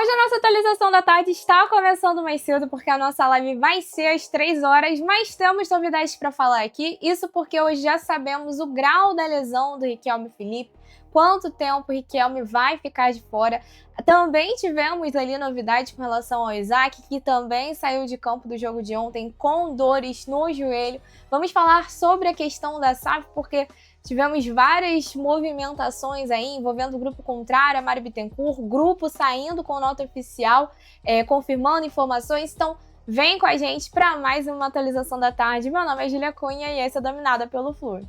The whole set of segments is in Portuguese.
Hoje a nossa atualização da tarde está começando mais cedo porque a nossa live vai ser às 3 horas, mas temos novidades para falar aqui. Isso porque hoje já sabemos o grau da lesão do Riquelme Felipe, quanto tempo o Riquelme vai ficar de fora. Também tivemos ali novidades com relação ao Isaac, que também saiu de campo do jogo de ontem com dores no joelho. Vamos falar sobre a questão da SAF, porque tivemos várias movimentações aí envolvendo o grupo contrário, a Mari Bittencourt, grupo saindo com nota oficial, confirmando informações. Então, vem com a gente para mais uma atualização da tarde. Meu nome é Julia Cunha e essa é Dominada pelo Flu.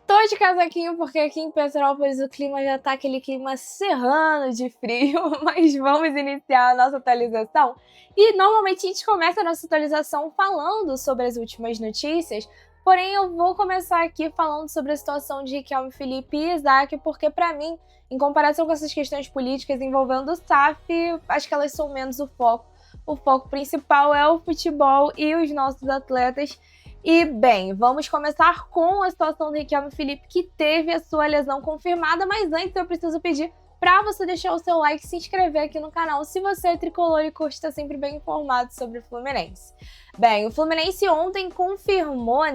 Tô de casaquinho porque aqui em Petrópolis o clima já tá aquele clima serrano de frio, mas vamos iniciar a nossa atualização. E normalmente a gente começa a nossa atualização falando sobre as últimas notícias, porém eu vou começar aqui falando sobre a situação de Riquelme Felipe e Isaac, porque pra mim, em comparação com essas questões políticas envolvendo o SAF, acho que elas são menos o foco. O foco principal é o futebol e os nossos atletas. E, bem, vamos começar com a situação do Riquelme Felipe, que teve a sua lesão confirmada, mas antes eu preciso pedir para você deixar o seu like e se inscrever aqui no canal se você é tricolor e curte estar sempre bem informado sobre o Fluminense. Bem, o Fluminense ontem confirmou,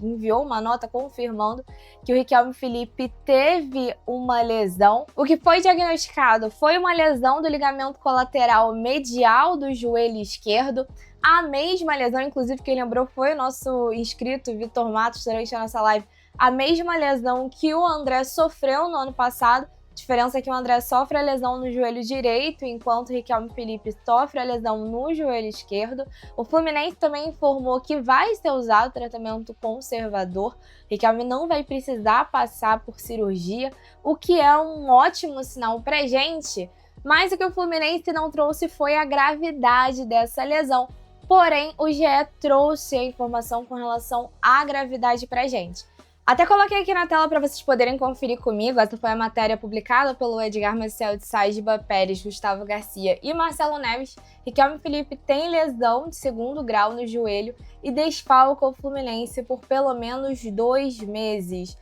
enviou uma nota confirmando que o Riquelme Felipe teve uma lesão. O que foi diagnosticado foi uma lesão do ligamento colateral medial do joelho esquerdo. A mesma lesão, inclusive, quem lembrou foi o nosso inscrito Vitor Matos durante a nossa live. A mesma lesão que o André sofreu no ano passado. A diferença é que o André sofre a lesão no joelho direito, enquanto o Riquelme Felipe sofre a lesão no joelho esquerdo. O Fluminense também informou que vai ser usado tratamento conservador. O Riquelme não vai precisar passar por cirurgia, o que é um ótimo sinal pra gente. Mas o que o Fluminense não trouxe foi a gravidade dessa lesão. Porém, o GE trouxe a informação com relação à gravidade pra gente. Até coloquei aqui na tela para vocês poderem conferir comigo. Essa foi a matéria publicada pelo Edgar Maciel de Sá, Giba Pérez, Gustavo Garcia e Marcelo Neves. Riquelme Felipe tem lesão de 2º grau no joelho e desfalca o Fluminense por pelo menos 2 meses.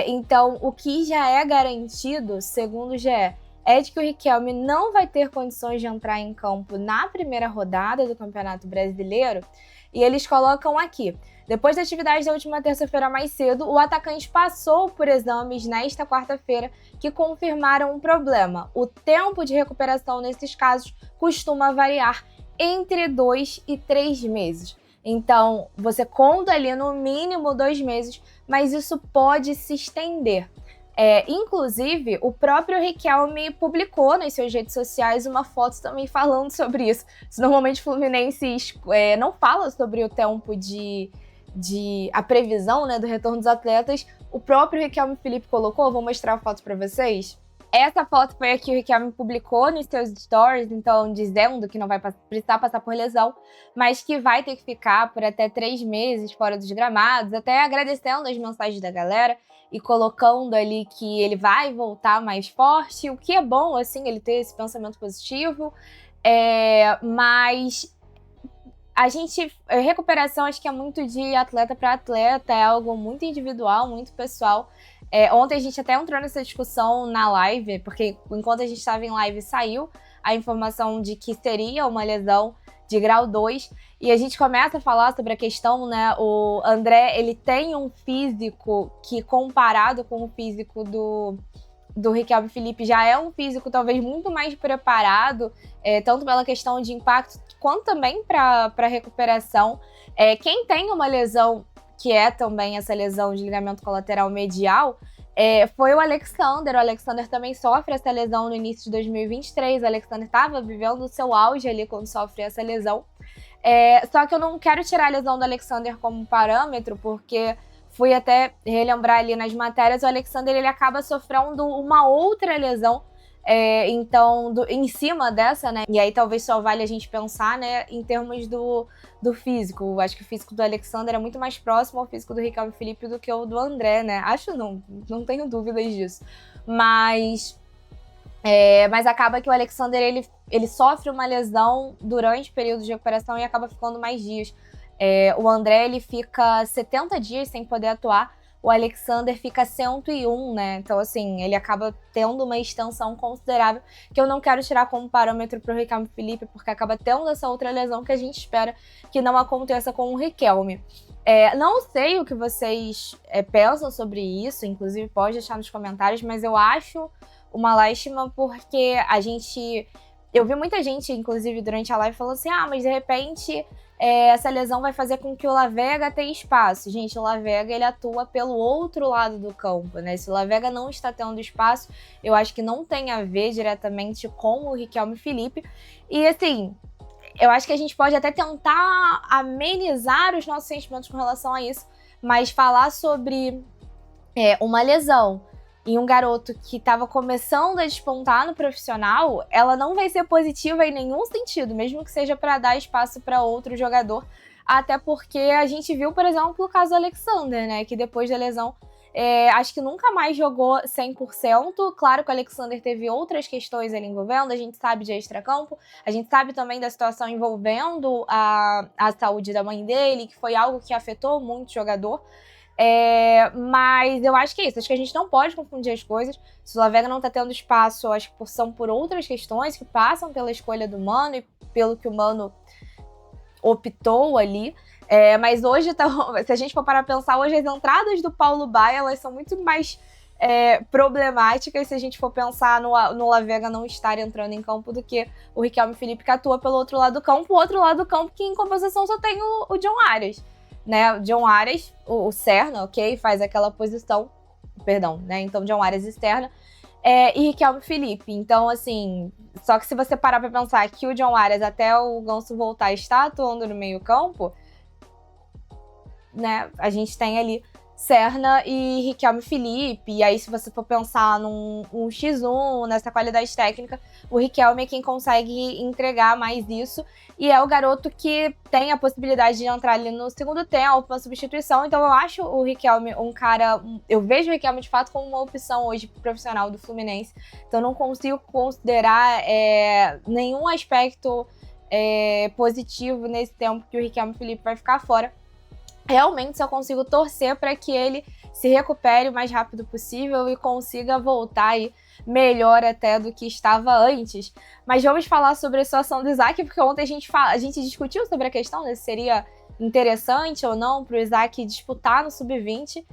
Então, o que já é garantido, segundo o GE, é de que o Riquelme não vai ter condições de entrar em campo na primeira rodada do Campeonato Brasileiro. E eles colocam aqui: depois da atividade da última terça-feira mais cedo, o atacante passou por exames nesta quarta-feira que confirmaram um problema. O tempo de recuperação nesses casos costuma variar entre 2 e 3 meses. Então, você conta ali no mínimo 2 meses, mas isso pode se estender. Inclusive, o próprio Riquelme publicou nas suas redes sociais uma foto também falando sobre isso. Normalmente o Fluminense não fala sobre o tempo a previsão, do retorno dos atletas. O próprio Riquelme Felipe colocou, vou mostrar a foto para vocês. Essa foto foi a que o Riquelme publicou nos seus stories, então dizendo que não vai precisar passar por lesão, mas que vai ter que ficar por até 3 meses fora dos gramados, até agradecendo as mensagens da galera e colocando ali que ele vai voltar mais forte, o que é bom, assim, ele ter esse pensamento positivo, mas recuperação acho que é muito de atleta para atleta, é algo muito individual, muito pessoal. Ontem a gente até entrou nessa discussão na live, porque enquanto a gente estava em live saiu a informação de que seria uma lesão de grau 2, e a gente começa a falar sobre a questão, o André, ele tem um físico que, comparado com o físico do Riquelme Felipe, já é um físico talvez muito mais preparado, tanto pela questão de impacto, quanto também para recuperação. Quem tem uma lesão, que é também essa lesão de ligamento colateral medial, foi o Alexander. O Alexander também sofre essa lesão no início de 2023. O Alexander estava vivendo o seu auge ali quando sofre essa lesão. Só que eu não quero tirar a lesão do Alexander como parâmetro, porque fui até relembrar ali nas matérias, o Alexander ele acaba sofrendo uma outra lesão, então, em cima dessa, e aí talvez só vale a gente pensar, em termos do físico. Eu acho que o físico do Alexander é muito mais próximo ao físico do Riquelme Felipe do que o do André, Acho não tenho dúvidas disso. Mas acaba que o Alexander, ele sofre uma lesão durante o período de recuperação e acaba ficando mais dias. O André, ele fica 70 dias sem poder atuar, o Alexander fica 101, né? Então, assim, ele acaba tendo uma extensão considerável, que eu não quero tirar como parâmetro para o Riquelme Felipe, porque acaba tendo essa outra lesão que a gente espera que não aconteça com o Riquelme. Não sei o que vocês pensam sobre isso, inclusive pode deixar nos comentários, mas eu acho uma lástima porque eu vi muita gente, inclusive, durante a live, falando assim, mas de repente essa lesão vai fazer com que o Lavega tenha espaço. Gente, o Lavega, ele atua pelo outro lado do campo, né? Se o Lavega não está tendo espaço, eu acho que não tem a ver diretamente com o Riquelme Felipe. E, assim, eu acho que a gente pode até tentar amenizar os nossos sentimentos com relação a isso, mas falar sobre uma lesão em um garoto que estava começando a despontar no profissional, ela não vai ser positiva em nenhum sentido, mesmo que seja para dar espaço para outro jogador, até porque a gente viu, por exemplo, o caso do Alexander, né, que depois da lesão acho que nunca mais jogou 100%. Claro que o Alexander teve outras questões ali envolvendo, a gente sabe de extracampo, a gente sabe também da situação envolvendo a saúde da mãe dele, que foi algo que afetou muito o jogador. Mas eu acho que é isso, acho que a gente não pode confundir as coisas. Se o Lavega não tá tendo espaço, eu acho que são por outras questões que passam pela escolha do Mano e pelo que o Mano optou ali. Mas hoje, se a gente for parar pra pensar, hoje as entradas do Paulo Baia, elas são muito mais problemáticas se a gente for pensar no Lavega não estar entrando em campo do que o Riquelme Felipe, que atua pelo outro lado do campo. O outro lado do campo que, em compensação, só tem o John Arias. Né, o John Arias, o Serna, ok? Faz aquela posição, perdão, né? Então, John Arias externa e Riquelme Felipe. Então, assim, só que se você parar pra pensar que o John Arias, até o Ganso voltar, está atuando no meio campo, né? A gente tem ali Serna e Riquelme Felipe, e aí se você for pensar num X1, nessa qualidade técnica, o Riquelme é quem consegue entregar mais isso, e é o garoto que tem a possibilidade de entrar ali no segundo tempo, uma substituição. Então eu acho o Riquelme um cara, eu vejo o Riquelme de fato como uma opção hoje profissional do Fluminense, então não consigo considerar nenhum aspecto positivo nesse tempo que o Riquelme Felipe vai ficar fora. Realmente só consigo torcer para que ele se recupere o mais rápido possível e consiga voltar aí melhor até do que estava antes. Mas vamos falar sobre a situação do Isaac, porque ontem a gente discutiu sobre a questão, né, se seria interessante ou não para o Isaac disputar no Sub-20.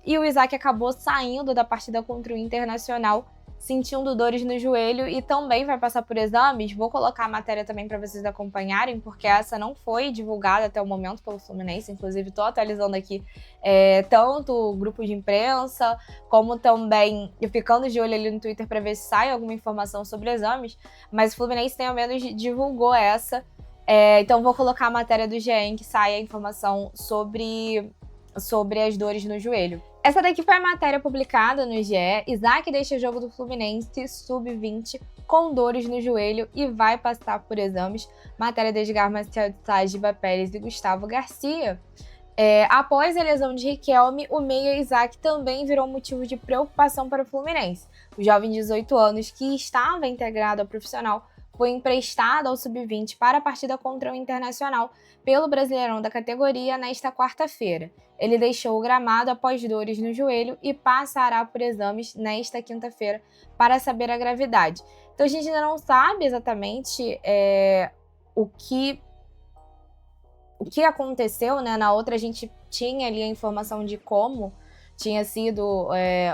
E o Isaac acabou saindo da partida contra o Internacional, sentindo dores no joelho e também vai passar por exames. Vou colocar a matéria também para vocês acompanharem, porque essa não foi divulgada até o momento pelo Fluminense. Inclusive, estou atualizando aqui tanto o grupo de imprensa, como também ficando de olho ali no Twitter para ver se sai alguma informação sobre exames. Mas o Fluminense, tem ao menos, divulgou essa. Então, vou colocar a matéria do GE em que sai a informação sobre as dores no joelho. Essa daqui foi a matéria publicada no GE. Isaac deixa o jogo do Fluminense Sub-20 com dores no joelho e vai passar por exames. Matéria de Edgar Marcel de Sá, Giba Pérez e Gustavo Garcia. Após a lesão de Riquelme, o meia Isaac também virou motivo de preocupação para o Fluminense. O jovem de 18 anos, que estava integrado ao profissional, foi emprestado ao Sub-20 para a partida contra o Internacional pelo Brasileirão da categoria nesta quarta-feira. Ele deixou o gramado após dores no joelho e passará por exames nesta quinta-feira para saber a gravidade. Então a gente ainda não sabe exatamente o que aconteceu, né? Na outra a gente tinha ali a informação de como tinha sido,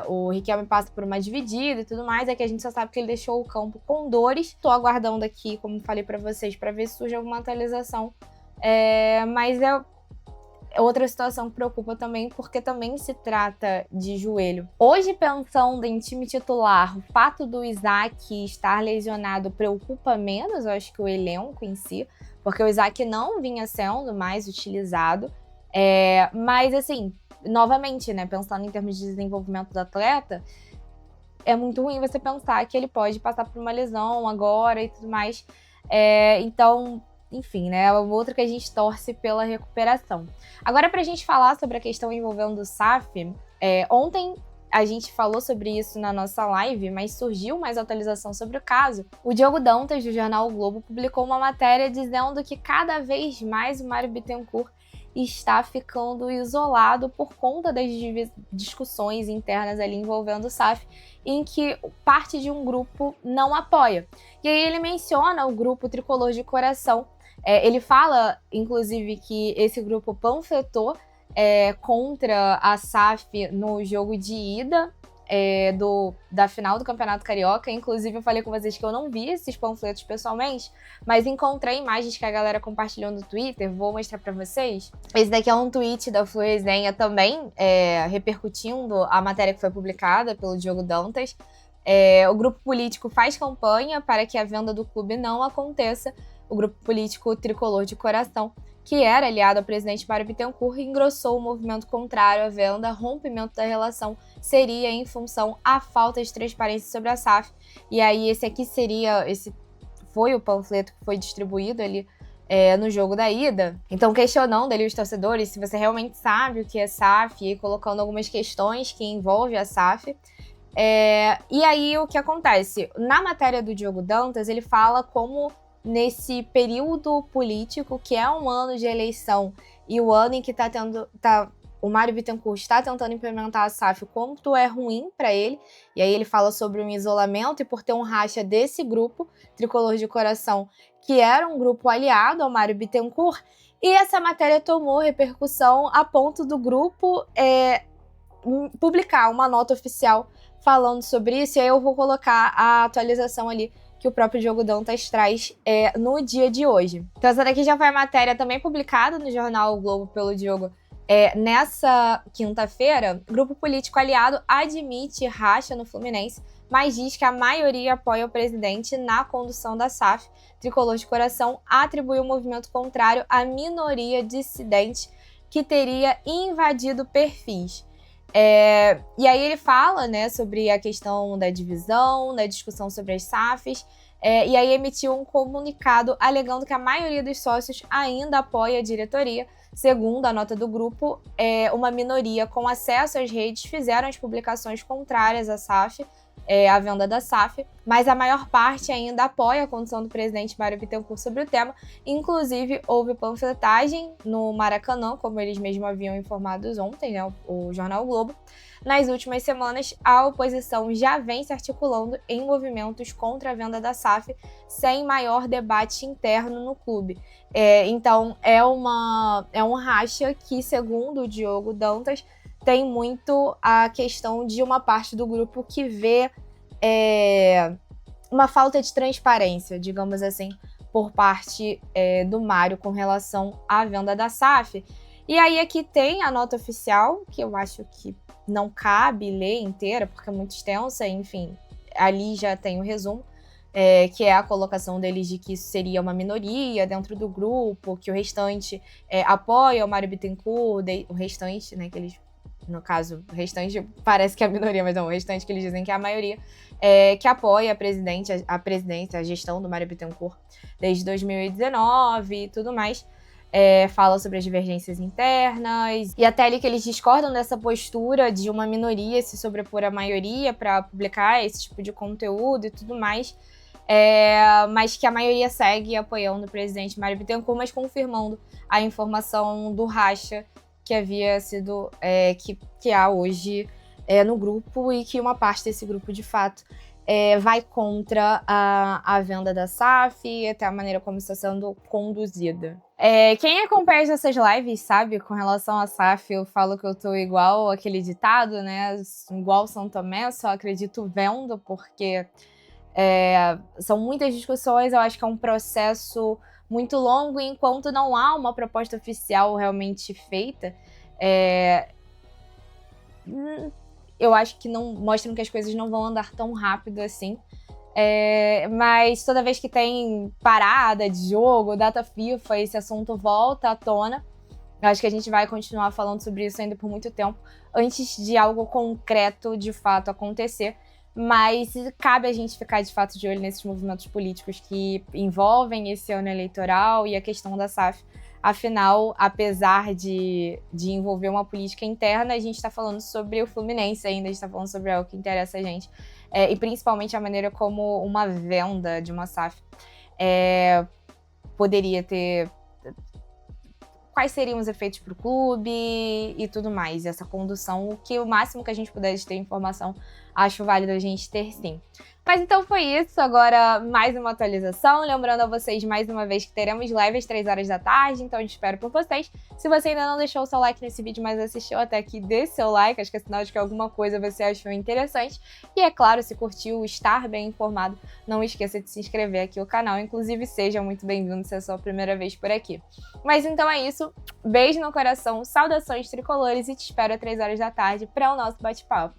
o Riquelme passa por uma dividida e tudo mais, que a gente só sabe que ele deixou o campo com dores. Tô aguardando aqui, como falei pra vocês, pra ver se surge alguma atualização. Mas outra situação que preocupa também, porque também se trata de joelho. Hoje, pensando em time titular, o fato do Isaac estar lesionado preocupa menos, eu acho, que o elenco em si, porque o Isaac não vinha sendo mais utilizado. Mas, assim, novamente, né, pensando em termos de desenvolvimento do atleta, é muito ruim você pensar que ele pode passar por uma lesão agora e tudo mais. Então, enfim, né, é outro que a gente torce pela recuperação. Agora, pra gente falar sobre a questão envolvendo o SAF, ontem a gente falou sobre isso na nossa live, mas surgiu mais atualização sobre o caso. O Diogo Dantas, do jornal O Globo, publicou uma matéria dizendo que cada vez mais o Mário Bittencourt está ficando isolado por conta das discussões internas ali envolvendo o SAF, em que parte de um grupo não apoia. E aí ele menciona o grupo Tricolor de Coração. Ele fala, inclusive, que esse grupo panfletou contra a SAF no jogo de ida da final do Campeonato Carioca. Inclusive, eu falei com vocês que eu não vi esses panfletos pessoalmente, mas encontrei imagens que a galera compartilhou no Twitter, vou mostrar pra vocês. Esse daqui é um tweet da Flu Resenha também, repercutindo a matéria que foi publicada pelo Diogo Dantas. O grupo político faz campanha para que a venda do clube não aconteça. O grupo político Tricolor de Coração, que era aliado ao presidente Mário Bittencourt, engrossou o movimento contrário à venda. Rompimento da relação seria em função à falta de transparência sobre a SAF. E aí esse foi o panfleto que foi distribuído ali no jogo da ida. Então, questionando ali os torcedores se você realmente sabe o que é SAF e colocando algumas questões que envolvem a SAF. E aí, o que acontece? Na matéria do Diogo Dantas, ele fala como nesse período político, que é um ano de eleição, e o ano em que o Mário Bittencourt está tentando implementar a SAF, quanto é ruim para ele. E aí ele fala sobre um isolamento e por ter um racha desse grupo, Tricolor de Coração, que era um grupo aliado ao Mário Bittencourt. E essa matéria tomou repercussão a ponto do grupo publicar uma nota oficial falando sobre isso. E aí eu vou colocar a atualização ali que o próprio Diogo Dantas traz no dia de hoje. Então essa daqui já foi a matéria também publicada no jornal O Globo pelo Diogo. Nessa quinta-feira, o grupo político aliado admite racha no Fluminense, mas diz que a maioria apoia o presidente na condução da SAF. Tricolor de Coração atribuiu o movimento contrário à minoria dissidente que teria invadido perfis. E aí ele fala, né, sobre a questão da divisão, da discussão sobre as SAFs, e aí emitiu um comunicado alegando que a maioria dos sócios ainda apoia a diretoria. Segundo a nota do grupo, uma minoria com acesso às redes fizeram as publicações contrárias à SAF, à venda da SAF, mas a maior parte ainda apoia a condução do presidente Mário Bittencourt sobre o tema. Inclusive, houve panfletagem no Maracanã, como eles mesmos haviam informado ontem, né, o jornal o Globo. Nas últimas semanas, a oposição já vem se articulando em movimentos contra a venda da SAF, sem maior debate interno no clube. Então, é um racha que, segundo o Diogo Dantas, tem muito a questão de uma parte do grupo que vê uma falta de transparência, digamos assim, por parte do Mário com relação à venda da SAF. E aí aqui tem a nota oficial, que eu acho que não cabe ler inteira, porque é muito extensa, enfim, ali já tem o resumo, que é a colocação deles de que isso seria uma minoria dentro do grupo, que o restante apoia o Mário Bittencourt, o restante, né, que eles, no caso, o restante parece que é a minoria, mas não, o restante que eles dizem que é a maioria, que apoia a presidência, a gestão do Mário Bittencourt desde 2019 e tudo mais. Fala sobre as divergências internas, e até ali que eles discordam dessa postura de uma minoria se sobrepor à maioria para publicar esse tipo de conteúdo e tudo mais, mas que a maioria segue apoiando o presidente Mário Bittencourt, mas confirmando a informação do racha que havia sido, que há hoje no grupo, e que uma parte desse grupo, de fato, vai contra a venda da SAF e até a maneira como está sendo conduzida. Quem acompanha essas lives sabe, com relação à SAF, eu falo que eu tô igual aquele ditado, né? Igual São Tomé, só acredito vendo, porque são muitas discussões, eu acho que é um processo muito longo, e enquanto não há uma proposta oficial realmente feita, eu acho que não mostram que as coisas não vão andar tão rápido assim. Mas toda vez que tem parada de jogo, data FIFA, esse assunto volta à tona. Eu acho que a gente vai continuar falando sobre isso ainda por muito tempo, antes de algo concreto de fato acontecer. Mas cabe a gente ficar de fato de olho nesses movimentos políticos que envolvem esse ano eleitoral e a questão da SAF. Afinal, apesar de envolver uma política interna, a gente está falando sobre o Fluminense ainda, a gente está falando sobre algo que interessa a gente. E principalmente a maneira como uma venda de uma SAF poderia ter quais seriam os efeitos para o clube e tudo mais, essa condução, o máximo que a gente puder ter informação, acho válido a gente ter sim. Mas então foi isso, agora mais uma atualização, lembrando a vocês mais uma vez que teremos live às 3 horas da tarde, então eu espero por vocês. Se você ainda não deixou o seu like nesse vídeo, mas assistiu até aqui, dê seu like, acho que é sinal de que alguma coisa você achou interessante. E é claro, se curtiu estar bem informado, não esqueça de se inscrever aqui no canal, inclusive seja muito bem-vindo se é a sua primeira vez por aqui. Mas então é isso, beijo no coração, saudações tricolores e te espero às 3 horas da tarde para o nosso bate-papo.